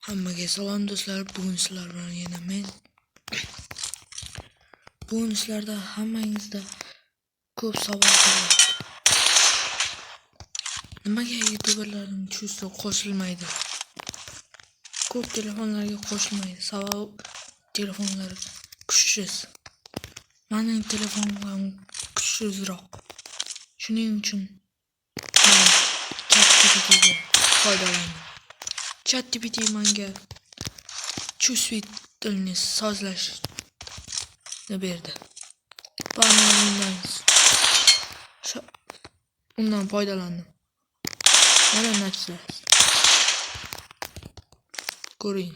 Hammaga salom do'stlar. Bugun sizlar bilan yana men. Bugun sizlarda hammangizda ko'p savol bor. Nimaga YouTuberlarning chusi qo'shilmaydi? Ko'p telefonlarga qo'shilmaydi. Sabab telefonlar kuchsiz. Mening telefonim kuchsizroq. Shuning uchun men ChatGPT'ga foydalanaman. ChatGPT menga chusvit tilni sozlashni berdi. Va men undan foydalandim. Mana natija. Ko'ring.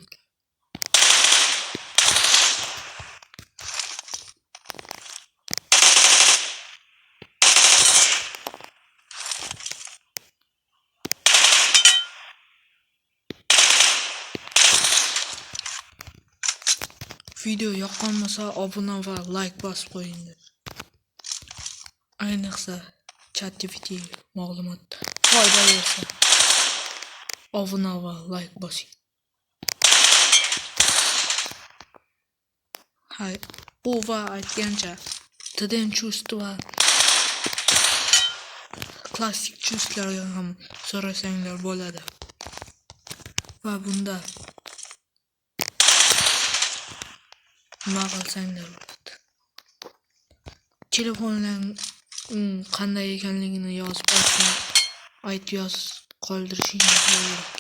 Video yoqqanmasa obuna va like bosib qo'yinglar. Ayniqsa ChatGPT ma'lumot foyda bersa obuna va like bosing. Hay, bu va aytgancha Tden chust va klassik chustlarga ham so'rasanglar bo'ladi. Va bunda nima qilsanglar bo'ladi. Telefonlarning qanday ekanligini yozib qoldirishingiz kerak.